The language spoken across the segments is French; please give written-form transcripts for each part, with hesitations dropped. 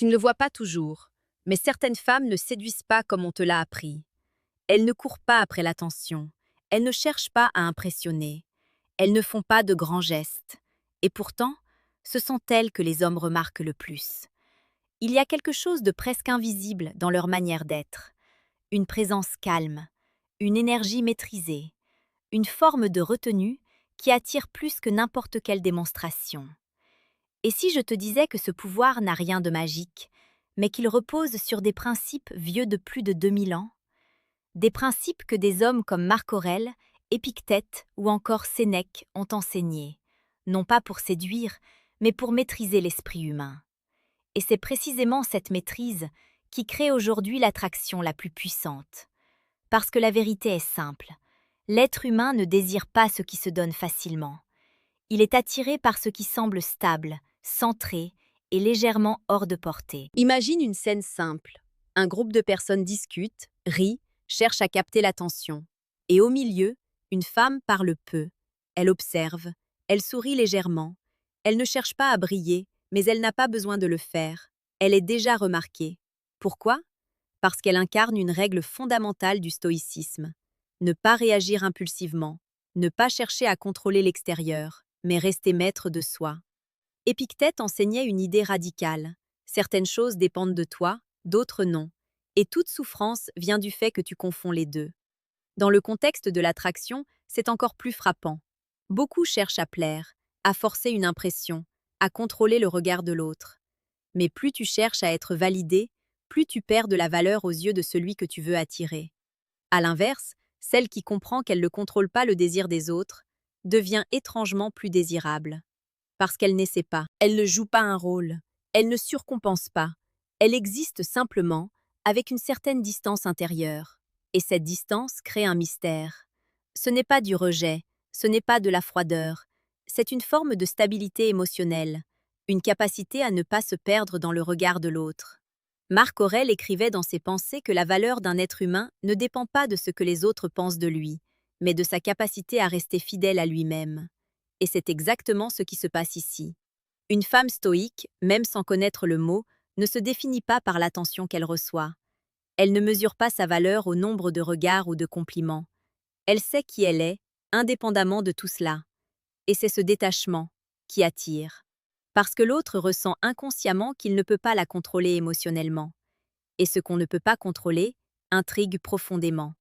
Tu ne le vois pas toujours, mais certaines femmes ne séduisent pas comme on te l'a appris. Elles ne courent pas après l'attention, elles ne cherchent pas à impressionner, elles ne font pas de grands gestes. Et pourtant, ce sont elles que les hommes remarquent le plus. Il y a quelque chose de presque invisible dans leur manière d'être. Une présence calme, une énergie maîtrisée, une forme de retenue qui attire plus que n'importe quelle démonstration. Et si je te disais que ce pouvoir n'a rien de magique, mais qu'il repose sur des principes vieux de plus de 2000 ans, des principes que des hommes comme Marc Aurèle, Épictète ou encore Sénèque ont enseignés, non pas pour séduire, mais pour maîtriser l'esprit humain. Et c'est précisément cette maîtrise qui crée aujourd'hui l'attraction la plus puissante. Parce que la vérité est simple, l'être humain ne désire pas ce qui se donne facilement. Il est attiré par ce qui semble stable, centré et légèrement hors de portée. Imagine une scène simple. Un groupe de personnes discute, rit, cherche à capter l'attention. Et au milieu, une femme parle peu. Elle observe, elle sourit légèrement. Elle ne cherche pas à briller, mais elle n'a pas besoin de le faire. Elle est déjà remarquée. Pourquoi? Parce qu'elle incarne une règle fondamentale du stoïcisme. Ne pas réagir impulsivement, ne pas chercher à contrôler l'extérieur, mais rester maître de soi. Épictète enseignait une idée radicale. Certaines choses dépendent de toi, d'autres non. Et toute souffrance vient du fait que tu confonds les deux. Dans le contexte de l'attraction, c'est encore plus frappant. Beaucoup cherchent à plaire, à forcer une impression, à contrôler le regard de l'autre. Mais plus tu cherches à être validé, plus tu perds de la valeur aux yeux de celui que tu veux attirer. À l'inverse, celle qui comprend qu'elle ne contrôle pas le désir des autres devient étrangement plus désirable. Parce qu'elle n'essaie pas, elle ne joue pas un rôle, elle ne surcompense pas, elle existe simplement avec une certaine distance intérieure. Et cette distance crée un mystère. Ce n'est pas du rejet, ce n'est pas de la froideur, c'est une forme de stabilité émotionnelle, une capacité à ne pas se perdre dans le regard de l'autre. Marc Aurèle écrivait dans ses pensées que la valeur d'un être humain ne dépend pas de ce que les autres pensent de lui, mais de sa capacité à rester fidèle à lui-même. Et c'est exactement ce qui se passe ici. Une femme stoïque, même sans connaître le mot, ne se définit pas par l'attention qu'elle reçoit. Elle ne mesure pas sa valeur au nombre de regards ou de compliments. Elle sait qui elle est, indépendamment de tout cela. Et c'est ce détachement qui attire. Parce que l'autre ressent inconsciemment qu'il ne peut pas la contrôler émotionnellement. Et ce qu'on ne peut pas contrôler intrigue profondément.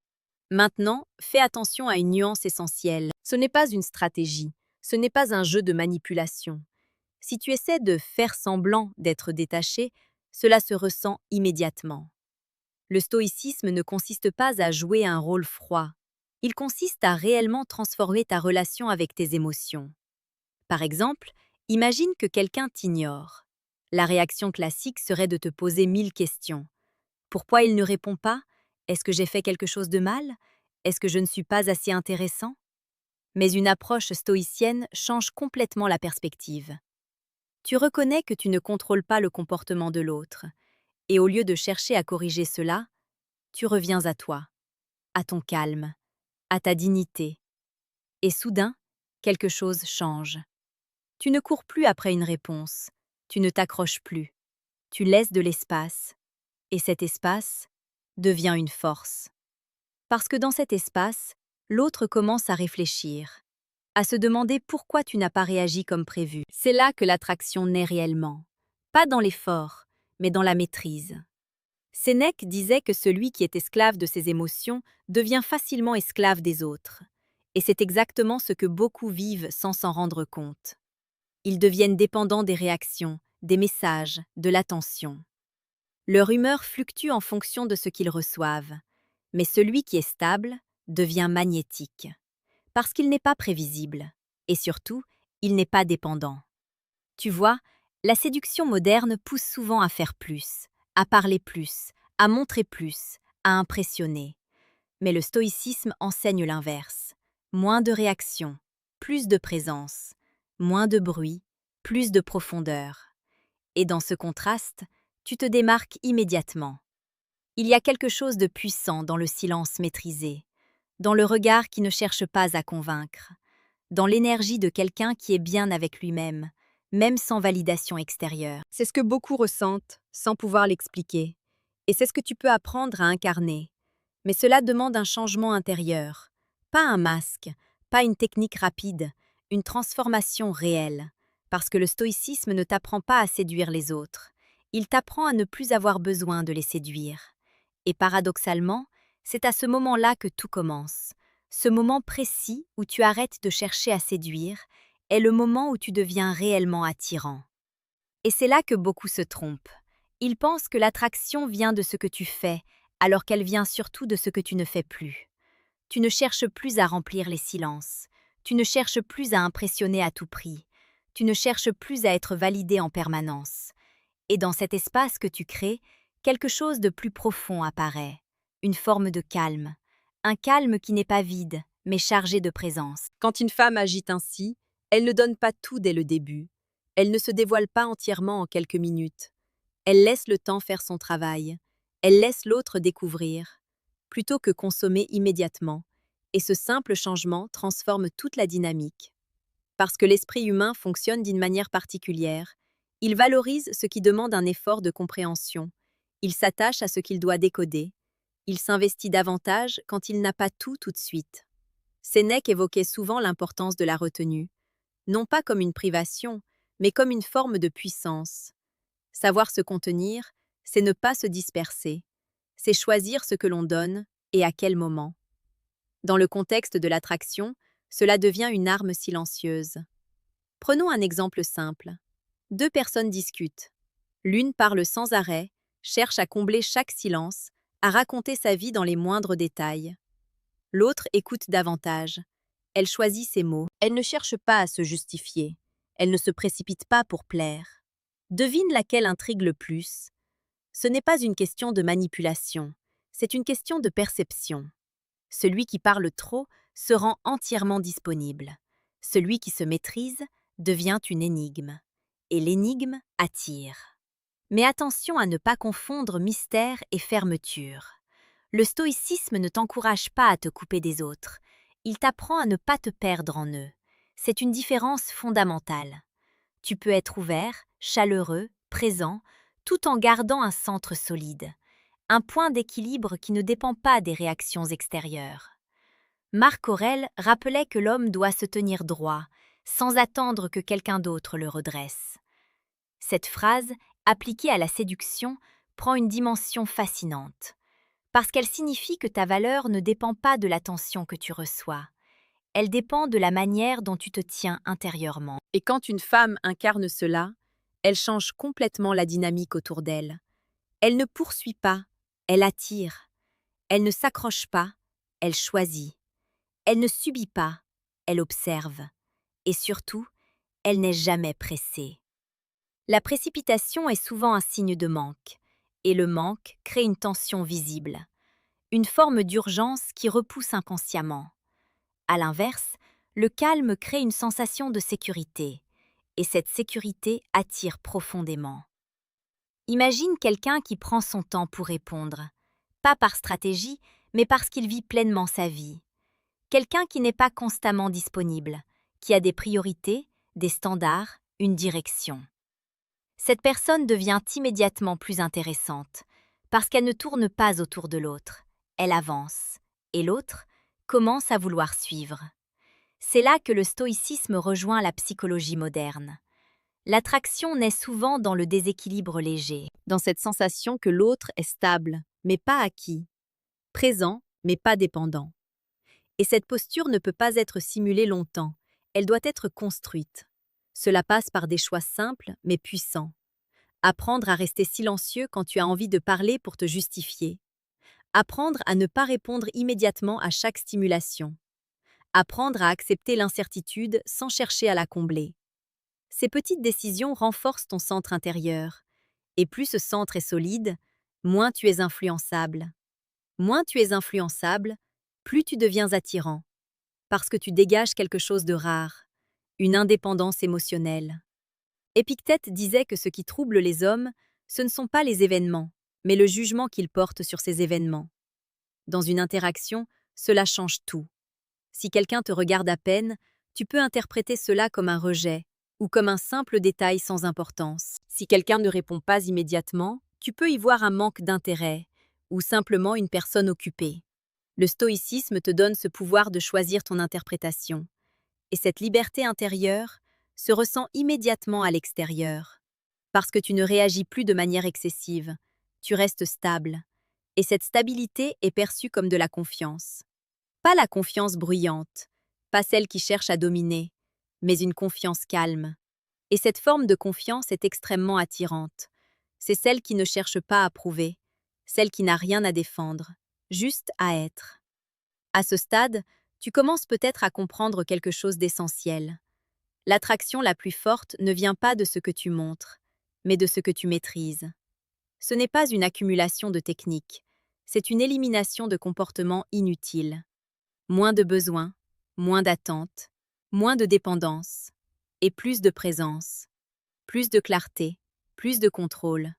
Maintenant, fais attention à une nuance essentielle. Ce n'est pas une stratégie, ce n'est pas un jeu de manipulation. Si tu essaies de faire semblant d'être détaché, cela se ressent immédiatement. Le stoïcisme ne consiste pas à jouer un rôle froid. Il consiste à réellement transformer ta relation avec tes émotions. Par exemple, imagine que quelqu'un t'ignore. La réaction classique serait de te poser 1000 questions. Pourquoi il ne répond pas? Est-ce que j'ai fait quelque chose de mal? Est-ce que je ne suis pas assez intéressant? Mais une approche stoïcienne change complètement la perspective. Tu reconnais que tu ne contrôles pas le comportement de l'autre, et au lieu de chercher à corriger cela, tu reviens à toi, à ton calme, à ta dignité. Et soudain, quelque chose change. Tu ne cours plus après une réponse, tu ne t'accroches plus, tu laisses de l'espace, et cet espace devient une force. Parce que dans cet espace, l'autre commence à réfléchir, à se demander pourquoi tu n'as pas réagi comme prévu. C'est là que l'attraction naît réellement. Pas dans l'effort, mais dans la maîtrise. Sénèque disait que celui qui est esclave de ses émotions devient facilement esclave des autres. Et c'est exactement ce que beaucoup vivent sans s'en rendre compte. Ils deviennent dépendants des réactions, des messages, de l'attention. Leur humeur fluctue en fonction de ce qu'ils reçoivent. Mais celui qui est stable devient magnétique. Parce qu'il n'est pas prévisible. Et surtout, il n'est pas dépendant. Tu vois, la séduction moderne pousse souvent à faire plus, à parler plus, à montrer plus, à impressionner. Mais le stoïcisme enseigne l'inverse. Moins de réactions, plus de présence, moins de bruit, plus de profondeur. Et dans ce contraste, tu te démarques immédiatement. Il y a quelque chose de puissant dans le silence maîtrisé, dans le regard qui ne cherche pas à convaincre, dans l'énergie de quelqu'un qui est bien avec lui-même, même sans validation extérieure. C'est ce que beaucoup ressentent, sans pouvoir l'expliquer. Et c'est ce que tu peux apprendre à incarner. Mais cela demande un changement intérieur. Pas un masque, pas une technique rapide, une transformation réelle. Parce que le stoïcisme ne t'apprend pas à séduire les autres. Il t'apprend à ne plus avoir besoin de les séduire. Et paradoxalement, c'est à ce moment-là que tout commence. Ce moment précis où tu arrêtes de chercher à séduire est le moment où tu deviens réellement attirant. Et c'est là que beaucoup se trompent. Ils pensent que l'attraction vient de ce que tu fais, alors qu'elle vient surtout de ce que tu ne fais plus. Tu ne cherches plus à remplir les silences. Tu ne cherches plus à impressionner à tout prix. Tu ne cherches plus à être validé en permanence. Et dans cet espace que tu crées, quelque chose de plus profond apparaît. Une forme de calme. Un calme qui n'est pas vide, mais chargé de présence. Quand une femme agit ainsi, elle ne donne pas tout dès le début. Elle ne se dévoile pas entièrement en quelques minutes. Elle laisse le temps faire son travail. Elle laisse l'autre découvrir, plutôt que consommer immédiatement. Et ce simple changement transforme toute la dynamique. Parce que l'esprit humain fonctionne d'une manière particulière, il valorise ce qui demande un effort de compréhension. Il s'attache à ce qu'il doit décoder. Il s'investit davantage quand il n'a pas tout de suite. Sénèque évoquait souvent l'importance de la retenue, non pas comme une privation, mais comme une forme de puissance. Savoir se contenir, c'est ne pas se disperser. C'est choisir ce que l'on donne et à quel moment. Dans le contexte de l'attraction, cela devient une arme silencieuse. Prenons un exemple simple. Deux personnes discutent. L'une parle sans arrêt, cherche à combler chaque silence, à raconter sa vie dans les moindres détails. L'autre écoute davantage. Elle choisit ses mots. Elle ne cherche pas à se justifier. Elle ne se précipite pas pour plaire. Devine laquelle intrigue le plus. Ce n'est pas une question de manipulation, c'est une question de perception. Celui qui parle trop se rend entièrement disponible. Celui qui se maîtrise devient une énigme. Et l'énigme attire. Mais attention à ne pas confondre mystère et fermeture. Le stoïcisme ne t'encourage pas à te couper des autres. Il t'apprend à ne pas te perdre en eux. C'est une différence fondamentale. Tu peux être ouvert, chaleureux, présent, tout en gardant un centre solide. Un point d'équilibre qui ne dépend pas des réactions extérieures. Marc Aurèle rappelait que l'homme doit se tenir droit, sans attendre que quelqu'un d'autre le redresse. Cette phrase, appliquée à la séduction, prend une dimension fascinante. Parce qu'elle signifie que ta valeur ne dépend pas de l'attention que tu reçois. Elle dépend de la manière dont tu te tiens intérieurement. Et quand une femme incarne cela, elle change complètement la dynamique autour d'elle. Elle ne poursuit pas, elle attire. Elle ne s'accroche pas, elle choisit. Elle ne subit pas, elle observe. Et surtout, elle n'est jamais pressée. La précipitation est souvent un signe de manque. Et le manque crée une tension visible. Une forme d'urgence qui repousse inconsciemment. À l'inverse, le calme crée une sensation de sécurité, et cette sécurité attire profondément. Imagine quelqu'un qui prend son temps pour répondre, pas par stratégie, mais parce qu'il vit pleinement sa vie. Quelqu'un qui n'est pas constamment disponible, qui a des priorités, des standards, une direction. Cette personne devient immédiatement plus intéressante, parce qu'elle ne tourne pas autour de l'autre, elle avance, et l'autre commence à vouloir suivre. C'est là que le stoïcisme rejoint la psychologie moderne. L'attraction naît souvent dans le déséquilibre léger, dans cette sensation que l'autre est stable, mais pas acquis, présent, mais pas dépendant. Et cette posture ne peut pas être simulée longtemps, elle doit être construite. Cela passe par des choix simples, mais puissants. Apprendre à rester silencieux quand tu as envie de parler pour te justifier. Apprendre à ne pas répondre immédiatement à chaque stimulation. Apprendre à accepter l'incertitude sans chercher à la combler. Ces petites décisions renforcent ton centre intérieur. Et plus ce centre est solide, moins tu es influençable. Moins tu es influençable, plus tu deviens attirant. Parce que tu dégages quelque chose de rare, une indépendance émotionnelle. Épictète disait que ce qui trouble les hommes, ce ne sont pas les événements, mais le jugement qu'ils portent sur ces événements. Dans une interaction, cela change tout. Si quelqu'un te regarde à peine, tu peux interpréter cela comme un rejet, ou comme un simple détail sans importance. Si quelqu'un ne répond pas immédiatement, tu peux y voir un manque d'intérêt ou simplement une personne occupée. Le stoïcisme te donne ce pouvoir de choisir ton interprétation. Et cette liberté intérieure se ressent immédiatement à l'extérieur. Parce que tu ne réagis plus de manière excessive, tu restes stable. Et cette stabilité est perçue comme de la confiance. Pas la confiance bruyante, pas celle qui cherche à dominer, mais une confiance calme. Et cette forme de confiance est extrêmement attirante. C'est celle qui ne cherche pas à prouver, celle qui n'a rien à défendre, juste à être. À ce stade, tu commences peut-être à comprendre quelque chose d'essentiel. L'attraction la plus forte ne vient pas de ce que tu montres, mais de ce que tu maîtrises. Ce n'est pas une accumulation de techniques, c'est une élimination de comportements inutiles. Moins de besoins, moins d'attentes, moins de dépendance, et plus de présence, plus de clarté, plus de contrôle.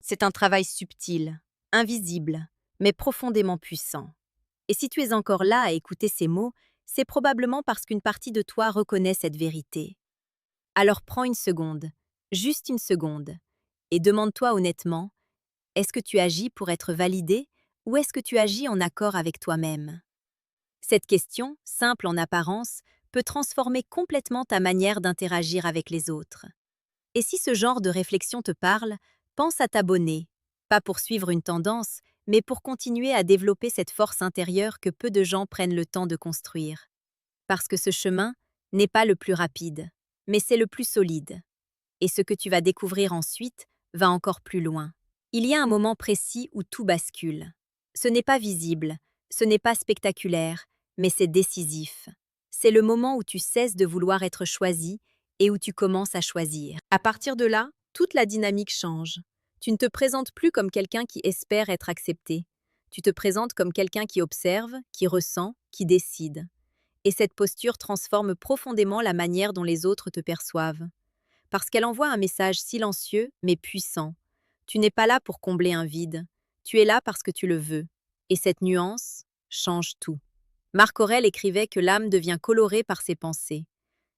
C'est un travail subtil, invisible, mais profondément puissant. Et si tu es encore là à écouter ces mots, c'est probablement parce qu'une partie de toi reconnaît cette vérité. Alors prends une seconde, juste une seconde, et demande-toi honnêtement, est-ce que tu agis pour être validé ou est-ce que tu agis en accord avec toi-même? Cette question, simple en apparence, peut transformer complètement ta manière d'interagir avec les autres. Et si ce genre de réflexion te parle, pense à t'abonner, pas pour suivre une tendance, mais pour continuer à développer cette force intérieure que peu de gens prennent le temps de construire. Parce que ce chemin n'est pas le plus rapide, mais c'est le plus solide. Et ce que tu vas découvrir ensuite va encore plus loin. Il y a un moment précis où tout bascule. Ce n'est pas visible, ce n'est pas spectaculaire, mais c'est décisif. C'est le moment où tu cesses de vouloir être choisi et où tu commences à choisir. À partir de là, toute la dynamique change. Tu ne te présentes plus comme quelqu'un qui espère être accepté. Tu te présentes comme quelqu'un qui observe, qui ressent, qui décide. Et cette posture transforme profondément la manière dont les autres te perçoivent. Parce qu'elle envoie un message silencieux mais puissant. Tu n'es pas là pour combler un vide. Tu es là parce que tu le veux. Et cette nuance change tout. Marc Aurèle écrivait que l'âme devient colorée par ses pensées.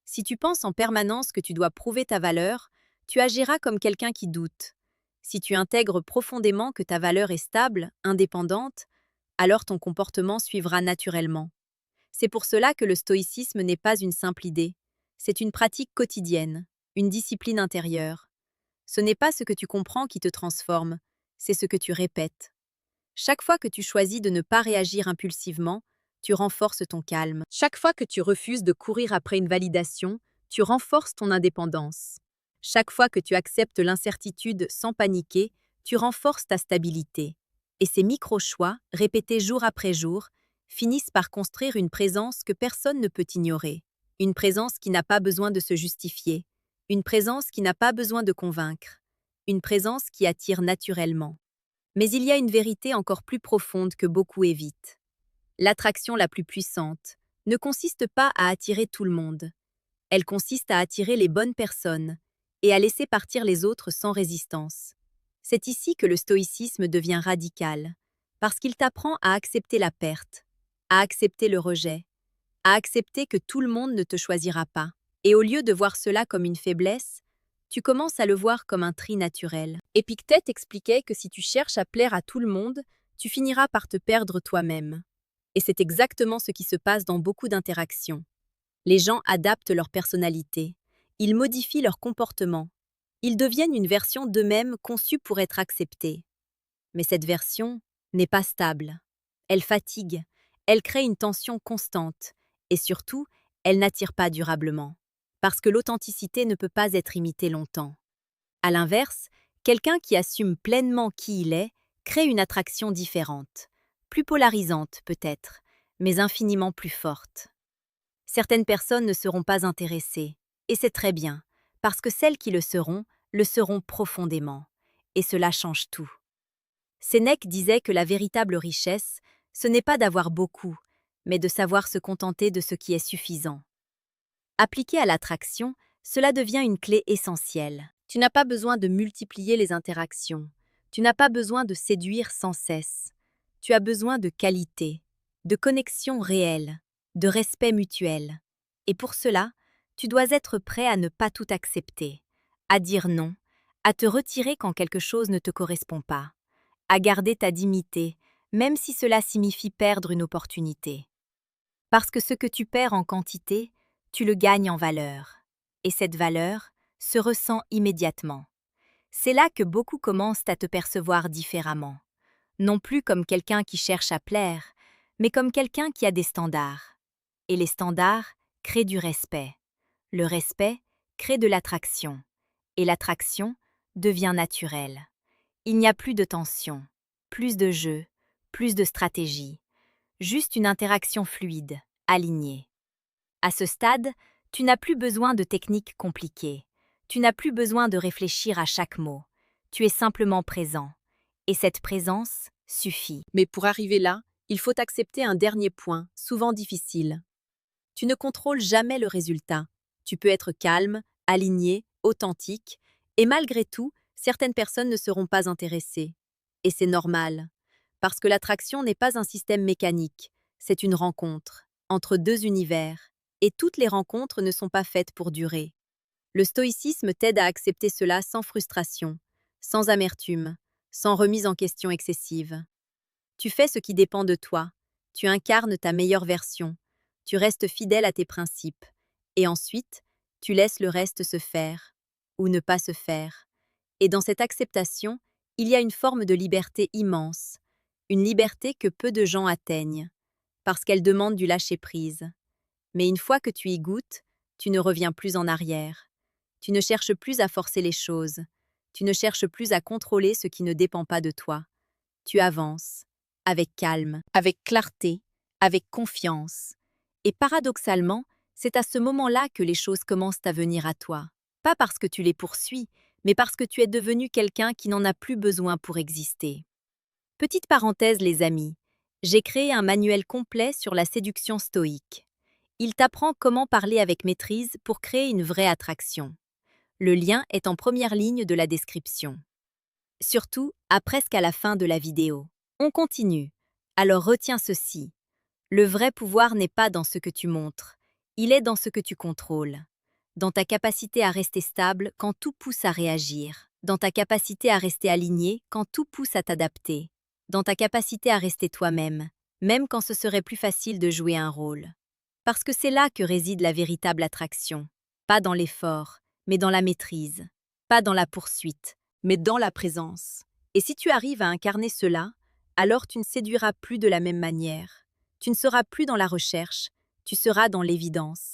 Si tu penses en permanence que tu dois prouver ta valeur, tu agiras comme quelqu'un qui doute. Si tu intègres profondément que ta valeur est stable, indépendante, alors ton comportement suivra naturellement. C'est pour cela que le stoïcisme n'est pas une simple idée. C'est une pratique quotidienne, une discipline intérieure. Ce n'est pas ce que tu comprends qui te transforme, c'est ce que tu répètes. Chaque fois que tu choisis de ne pas réagir impulsivement, tu renforces ton calme. Chaque fois que tu refuses de courir après une validation, tu renforces ton indépendance. Chaque fois que tu acceptes l'incertitude sans paniquer, tu renforces ta stabilité. Et ces micro-choix, répétés jour après jour, finissent par construire une présence que personne ne peut ignorer. Une présence qui n'a pas besoin de se justifier. Une présence qui n'a pas besoin de convaincre. Une présence qui attire naturellement. Mais il y a une vérité encore plus profonde que beaucoup évitent. L'attraction la plus puissante ne consiste pas à attirer tout le monde. Elle consiste à attirer les bonnes personnes et à laisser partir les autres sans résistance. C'est ici que le stoïcisme devient radical, parce qu'il t'apprend à accepter la perte, à accepter le rejet, à accepter que tout le monde ne te choisira pas. Et au lieu de voir cela comme une faiblesse, tu commences à le voir comme un tri naturel. Épictète expliquait que si tu cherches à plaire à tout le monde, tu finiras par te perdre toi-même. Et c'est exactement ce qui se passe dans beaucoup d'interactions. Les gens adaptent leur personnalité, ils modifient leur comportement, ils deviennent une version d'eux-mêmes conçue pour être acceptés. Mais cette version n'est pas stable. Elle fatigue, elle crée une tension constante, et surtout, elle n'attire pas durablement. Parce que l'authenticité ne peut pas être imitée longtemps. À l'inverse, quelqu'un qui assume pleinement qui il est crée une attraction différente, plus polarisante peut-être, mais infiniment plus forte. Certaines personnes ne seront pas intéressées, et c'est très bien, parce que celles qui le seront profondément, et cela change tout. Sénèque disait que la véritable richesse, ce n'est pas d'avoir beaucoup, mais de savoir se contenter de ce qui est suffisant. Appliqué à l'attraction, cela devient une clé essentielle. Tu n'as pas besoin de multiplier les interactions. Tu n'as pas besoin de séduire sans cesse. Tu as besoin de qualité, de connexion réelle, de respect mutuel. Et pour cela, Tu dois être prêt à ne pas tout accepter, à dire non, à te retirer quand quelque chose ne te correspond pas, à garder ta dignité, même si cela signifie perdre une opportunité. Parce que ce que tu perds en quantité, tu le gagnes en valeur. Et cette valeur se ressent immédiatement. C'est là que beaucoup commencent à te percevoir différemment. Non plus comme quelqu'un qui cherche à plaire, mais comme quelqu'un qui a des standards. Et les standards créent du respect. Le respect crée de l'attraction. Et l'attraction devient naturelle. Il n'y a plus de tension, plus de jeu, plus de stratégie. Juste une interaction fluide, alignée. À ce stade, tu n'as plus besoin de techniques compliquées. Tu n'as plus besoin de réfléchir à chaque mot. Tu es simplement présent. Et cette présence suffit. Mais pour arriver là, il faut accepter un dernier point, souvent difficile. Tu ne contrôles jamais le résultat. Tu peux être calme, aligné, authentique, et malgré tout, certaines personnes ne seront pas intéressées. Et c'est normal, parce que l'attraction n'est pas un système mécanique, c'est une rencontre entre deux univers, et toutes les rencontres ne sont pas faites pour durer. Le stoïcisme t'aide à accepter cela sans frustration, sans amertume, sans remise en question excessive. Tu fais ce qui dépend de toi, tu incarnes ta meilleure version, tu restes fidèle à tes principes, et ensuite, tu laisses le reste se faire, ou ne pas se faire. Et dans cette acceptation, il y a une forme de liberté immense, une liberté que peu de gens atteignent, parce qu'elle demande du lâcher-prise. Mais une fois que tu y goûtes, tu ne reviens plus en arrière. Tu ne cherches plus à forcer les choses, tu ne cherches plus à contrôler ce qui ne dépend pas de toi. Tu avances, avec calme, avec clarté, avec confiance. Et paradoxalement, c'est à ce moment-là que les choses commencent à venir à toi. Pas parce que tu les poursuis, mais parce que tu es devenu quelqu'un qui n'en a plus besoin pour exister. Petite parenthèse, les amis. J'ai créé un manuel complet sur la séduction stoïque. Il t'apprend comment parler avec maîtrise pour créer une vraie attraction. Le lien est en première ligne de la description. Surtout, à presque à la fin de la vidéo. On continue. Alors retiens ceci. Le vrai pouvoir n'est pas dans ce que tu montres, il est dans ce que tu contrôles. Dans ta capacité à rester stable quand tout pousse à réagir. Dans ta capacité à rester aligné quand tout pousse à t'adapter. Dans ta capacité à rester toi-même, même quand ce serait plus facile de jouer un rôle. Parce que c'est là que réside la véritable attraction. Pas dans l'effort, mais dans la maîtrise. Pas dans la poursuite, mais dans la présence. Et si tu arrives à incarner cela, alors tu ne séduiras plus de la même manière. Tu ne seras plus dans la recherche, tu seras dans l'évidence.